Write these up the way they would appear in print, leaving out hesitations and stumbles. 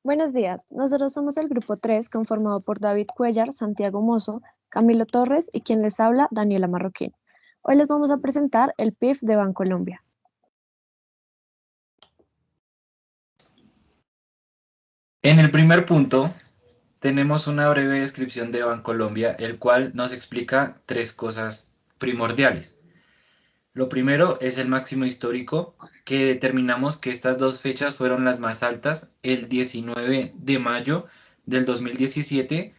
Buenos días, nosotros somos el grupo 3 conformado por David Cuellar, Santiago Mozo, Camilo Torres y quien les habla, Daniela Marroquín. Hoy les vamos a presentar el PIF de Bancolombia. En el primer punto, tenemos una breve descripción de Bancolombia, el cual nos explica tres cosas primordiales. Lo primero es el máximo histórico, que determinamos que estas dos fechas fueron las más altas. El 19 de mayo del 2017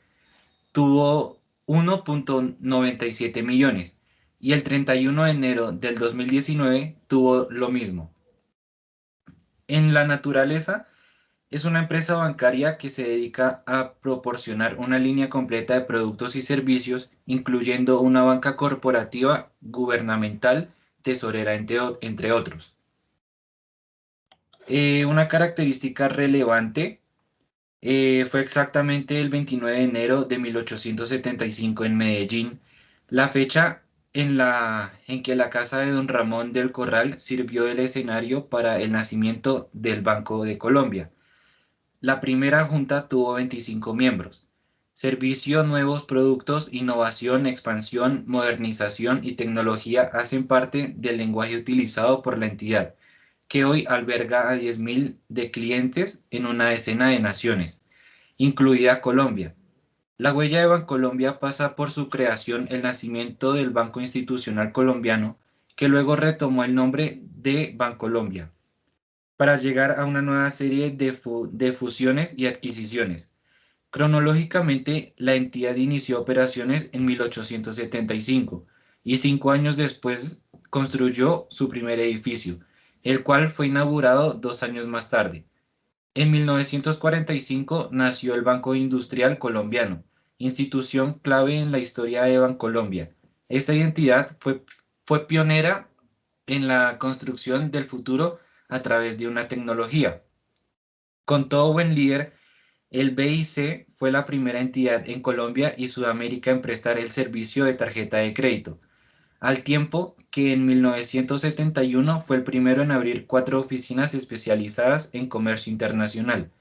tuvo 1.97 millones y el 31 de enero del 2019 tuvo lo mismo. En la naturaleza, es una empresa bancaria que se dedica a proporcionar una línea completa de productos y servicios, incluyendo una banca corporativa, gubernamental, tesorera, entre otros. Una característica relevante fue exactamente el 29 de enero de 1875 en Medellín, la fecha en que la casa de don Ramón del Corral sirvió del escenario para el nacimiento del Banco de Colombia. La primera junta tuvo 25 miembros. Servicio, nuevos productos, innovación, expansión, modernización y tecnología hacen parte del lenguaje utilizado por la entidad, que hoy alberga a 10.000 de clientes en una decena de naciones, incluida Colombia. La huella de Bancolombia pasa por su creación, el nacimiento del Banco Institucional Colombiano, que luego retomó el nombre de Bancolombia para llegar a una nueva serie de fusiones y adquisiciones. Cronológicamente, la entidad inició operaciones en 1875 y 5 años después construyó su primer edificio, el cual fue inaugurado 2 años más tarde. En 1945 nació el Banco Industrial Colombiano, institución clave en la historia de Bancolombia. Esta identidad fue pionera en la construcción del futuro a través de una tecnología. Con todo buen líder, el BIC fue la primera entidad en Colombia y Sudamérica en prestar el servicio de tarjeta de crédito, al tiempo que en 1971 fue el primero en abrir 4 oficinas especializadas en comercio internacional.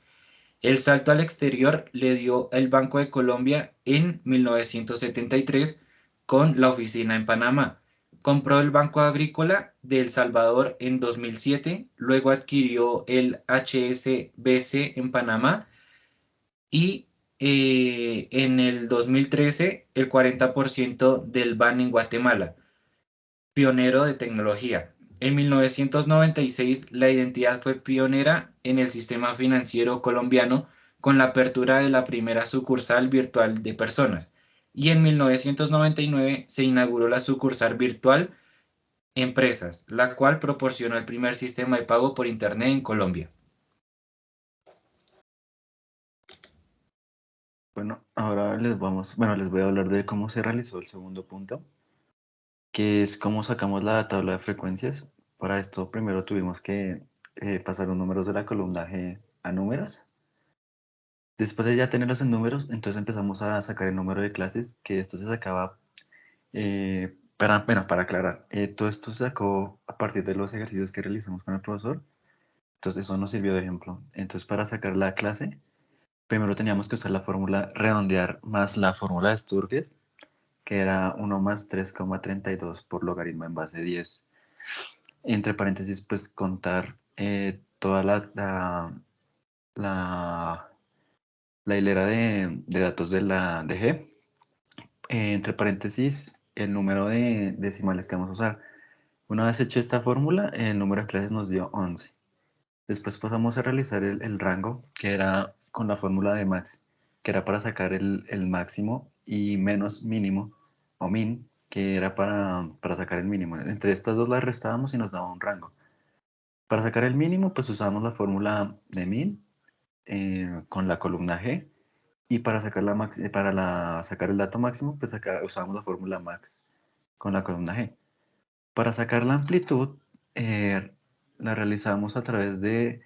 El salto al exterior le dio el Banco de Colombia en 1973 con la oficina en Panamá. Compró el Banco Agrícola de El Salvador en 2007, luego adquirió el HSBC en Panamá y en el 2013 el 40% del BAN en Guatemala, pionero de tecnología. En 1996, la identidad fue pionera en el sistema financiero colombiano con la apertura de la primera sucursal virtual de personas. Y en 1999 se inauguró la sucursal virtual Empresas, la cual proporcionó el primer sistema de pago por Internet en Colombia. Bueno, ahora les voy a hablar de cómo se realizó el segundo punto, que es cómo sacamos la tabla de frecuencias. Para esto primero tuvimos que pasar los números de la columna G a números. Después de ya tenerlos en números, entonces empezamos a sacar el número de clases, que esto se sacaba, bueno, para aclarar, todo esto se sacó a partir de los ejercicios que realizamos con el profesor, entonces eso nos sirvió de ejemplo. Entonces para sacar la clase, primero teníamos que usar la fórmula redondear más la fórmula de Sturges, que era 1 más 3,32 por logaritmo en base 10. Entre paréntesis, pues contar toda la, la hilera de datos de G. Entre paréntesis, el número de decimales que vamos a usar. Una vez hecho esta fórmula, el número de clases nos dio 11. Después pasamos a realizar el rango, que era con la fórmula de max, que era para sacar el máximo, y menos mínimo, o min, que era para sacar el mínimo. Entre estas dos las restábamos y nos daba un rango. Para sacar el mínimo, pues usamos la fórmula de min con la columna G, y para sacar, sacar el dato máximo, pues acá usamos la fórmula max con la columna G. Para sacar la amplitud, la realizamos a través de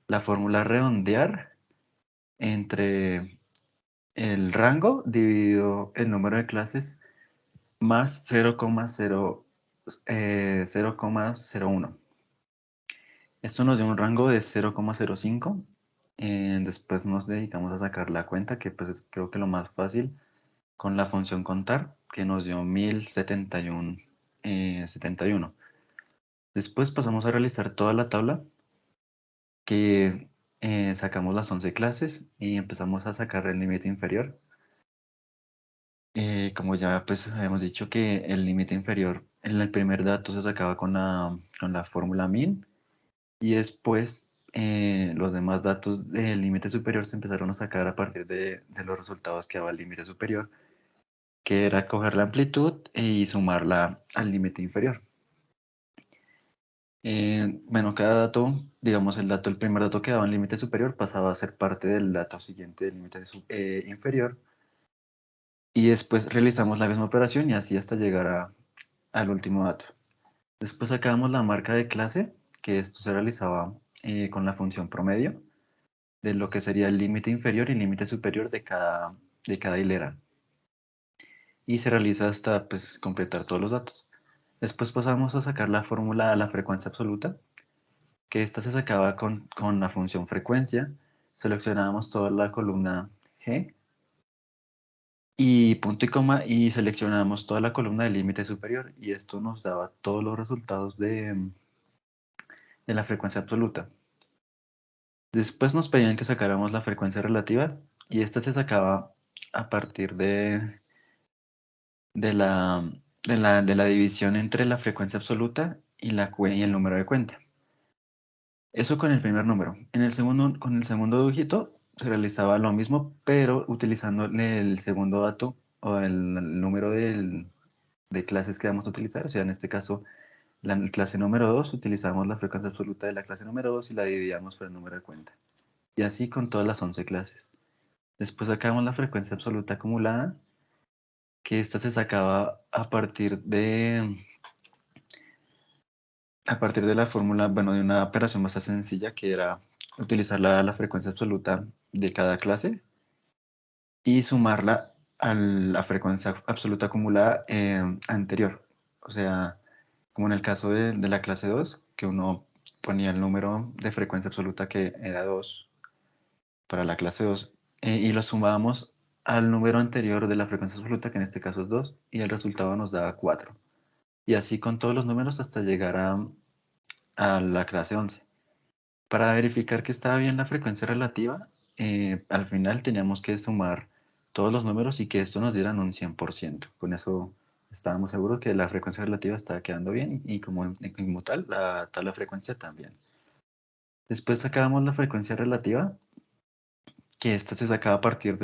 la fórmula redondear entre el rango dividido el número de clases más 0,01. Esto nos dio un rango de 0,05. Después nos dedicamos a sacar la cuenta, que pues es creo que lo más fácil, con la función contar, que nos dio 1071. Después pasamos a realizar toda la tabla, que sacamos las 11 clases y empezamos a sacar el límite inferior. Como ya pues habíamos dicho que el límite inferior en el primer dato se sacaba con la fórmula min, y después los demás datos del límite superior se empezaron a sacar a partir de los resultados que daba el límite superior, que era coger la amplitud y sumarla al límite inferior. Bueno, cada dato, digamos el primer dato que daba en límite superior pasaba a ser parte del dato siguiente del límite inferior, y después realizamos la misma operación y así hasta llegar al último dato. Después sacábamos la marca de clase, que esto se realizaba con la función promedio de lo que sería el límite inferior y límite superior de cada hilera, y se realiza hasta pues completar todos los datos. Después pasamos a sacar la fórmula a la frecuencia absoluta, que esta se sacaba con la función frecuencia. Seleccionábamos toda la columna G y punto y coma, y seleccionábamos toda la columna del límite superior, y esto nos daba todos los resultados de la frecuencia absoluta. Después nos pedían que sacáramos la frecuencia relativa, y esta se sacaba a partir de la, de la división entre la frecuencia absoluta y el número de cuenta. Eso con el primer número. Con el segundo dígito se realizaba lo mismo, pero utilizando el segundo dato o el número de clases que vamos a utilizar. O sea, en este caso, la clase número 2, utilizamos la frecuencia absoluta de la clase número 2 y la dividíamos por el número de cuenta. Y así con todas las 11 clases. Después sacamos la frecuencia absoluta acumulada, que esta se sacaba a partir de la fórmula, bueno, de una operación bastante sencilla, que era utilizar la frecuencia absoluta de cada clase y sumarla a la frecuencia absoluta acumulada anterior. O sea, como en el caso de la clase 2, que uno ponía el número de frecuencia absoluta, que era 2 para la clase 2, y lo sumábamos al número anterior de la frecuencia absoluta, que en este caso es 2, y el resultado nos daba 4. Y así con todos los números hasta llegar a la clase 11. Para verificar que estaba bien la frecuencia relativa, al final teníamos que sumar todos los números y que esto nos dieran un 100%. Con eso estábamos seguros que la frecuencia relativa estaba quedando bien, y como tal, la tabla de frecuencia también. Después sacábamos la frecuencia relativa, que esta se sacaba a partir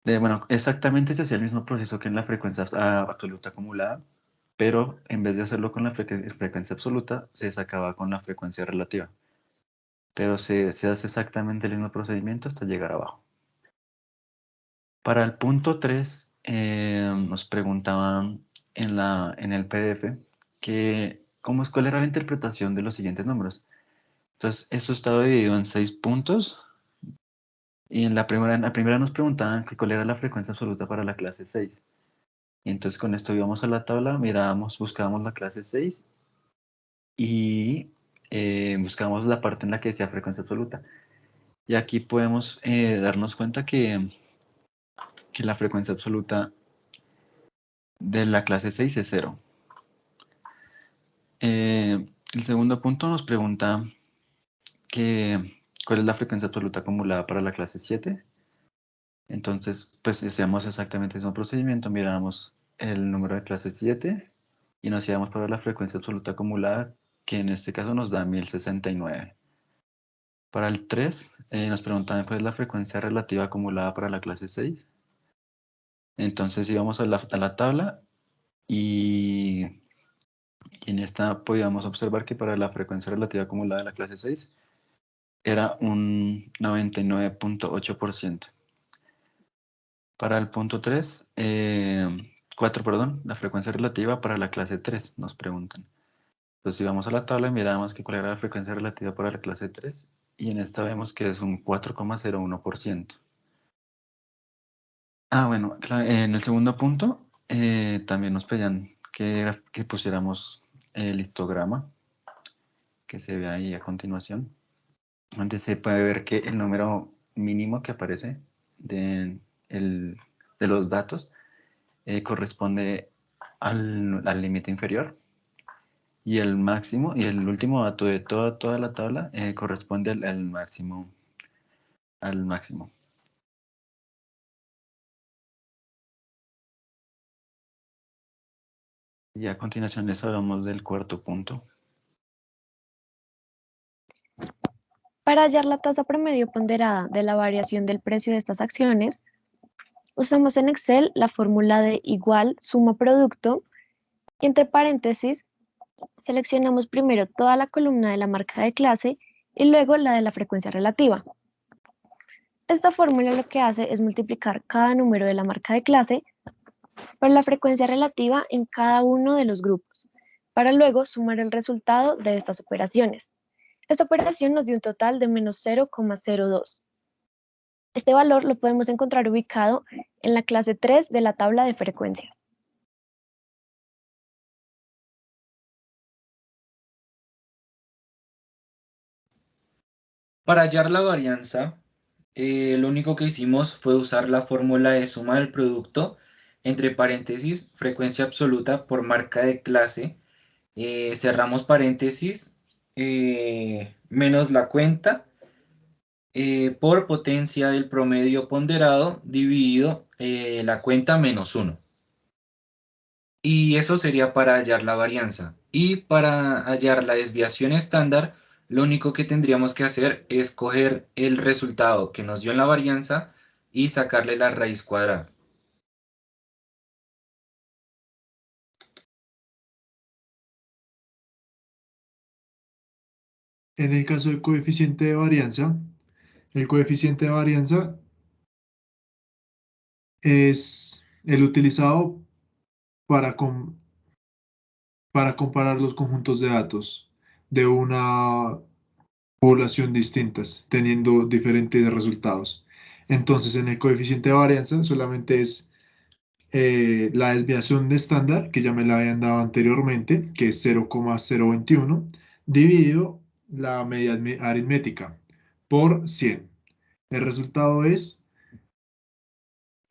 bueno, exactamente se hacía el mismo proceso que en la frecuencia absoluta acumulada, pero en vez de hacerlo con la frecuencia absoluta, se sacaba con la frecuencia relativa. Pero se hace exactamente el mismo procedimiento hasta llegar abajo. Para el punto 3, nos preguntaban en el PDF cuál era la interpretación de los siguientes números. Entonces, esto estaba dividido en 6 puntos, y en la primera nos preguntaban que cuál era la frecuencia absoluta para la clase 6. Y entonces con esto íbamos a la tabla, buscábamos la clase 6 y buscábamos la parte en la que decía frecuencia absoluta. Y aquí podemos darnos cuenta que la frecuencia absoluta de la clase 6 es 0. El segundo punto nos pregunta cuál es la frecuencia absoluta acumulada para la clase 7. Entonces, pues hacíamos exactamente el mismo procedimiento, miramos el número de clase 7 y nos íbamos para la frecuencia absoluta acumulada, que en este caso nos da 1069. Para el 3, nos preguntaban cuál es la frecuencia relativa acumulada para la clase 6. Entonces íbamos a la tabla, y en esta podíamos observar que para la frecuencia relativa acumulada de la clase 6 era un 99.8%. Para el punto 4, perdón, la frecuencia relativa para la clase 3 nos preguntan. Entonces si vamos a la tabla y miramos cuál era la frecuencia relativa para la clase 3, y en esta vemos que es un 4,01%. Bueno, en el segundo punto también nos pedían que pusiéramos el histograma que se ve ahí a continuación. donde se puede ver que el número mínimo que aparece de los datos corresponde al límite inferior, y el máximo y el último dato de toda la tabla corresponde al máximo. Al máximo. Y a continuación les hablamos del cuarto punto. Para hallar la tasa promedio ponderada de la variación del precio de estas acciones, usamos en Excel la fórmula de igual suma producto y entre paréntesis seleccionamos primero toda la columna de la marca de clase y luego la de la frecuencia relativa. Esta fórmula lo que hace es multiplicar cada número de la marca de clase por la frecuencia relativa en cada uno de los grupos, para luego sumar el resultado de estas operaciones. Esta operación nos dio un total de menos 0,02. Este valor lo podemos encontrar ubicado en la clase 3 de la tabla de frecuencias. Para hallar la varianza, lo único que hicimos fue usar la fórmula de suma del producto, entre paréntesis, frecuencia absoluta por marca de clase, cerramos paréntesis, menos la cuenta, por potencia del promedio ponderado dividido la cuenta menos 1. Y eso sería para hallar la varianza. Y para hallar la desviación estándar, lo único que tendríamos que hacer es coger el resultado que nos dio en la varianza y sacarle la raíz cuadrada. En el caso del coeficiente de varianza, el coeficiente de varianza es el utilizado para, para comparar los conjuntos de datos de una población distintas, teniendo diferentes resultados. Entonces, en el coeficiente de varianza solamente es la desviación de estándar, que ya me la habían dado anteriormente, que es 0,021, dividido la media aritmética por 100. El resultado es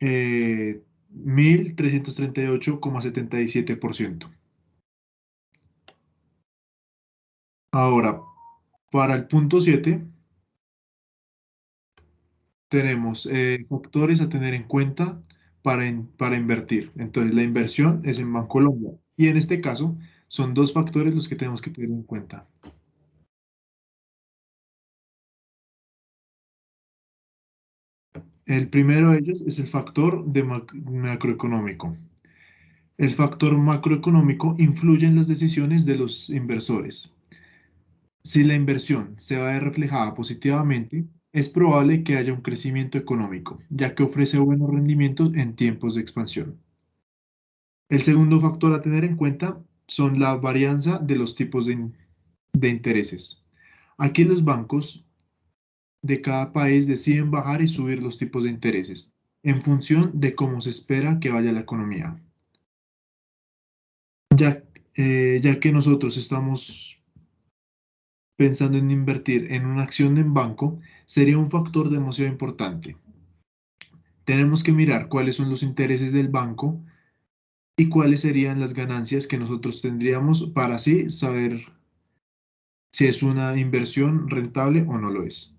1338,77%. Ahora, para el punto 7, tenemos factores a tener en cuenta para invertir. Entonces, la inversión es en Bancolombia. Y en este caso, son dos factores los que tenemos que tener en cuenta. El primero de ellos es el factor macroeconómico. El factor macroeconómico influye en las decisiones de los inversores. Si la inversión se ve reflejada positivamente, es probable que haya un crecimiento económico, ya que ofrece buenos rendimientos en tiempos de expansión. El segundo factor a tener en cuenta son la varianza de los tipos de intereses. Aquí los bancos de cada país deciden bajar y subir los tipos de intereses en función de cómo se espera que vaya la economía. Ya que nosotros estamos pensando en invertir en una acción en banco, sería un factor demasiado importante. Tenemos que mirar cuáles son los intereses del banco y cuáles serían las ganancias que nosotros tendríamos para así saber si es una inversión rentable o no lo es.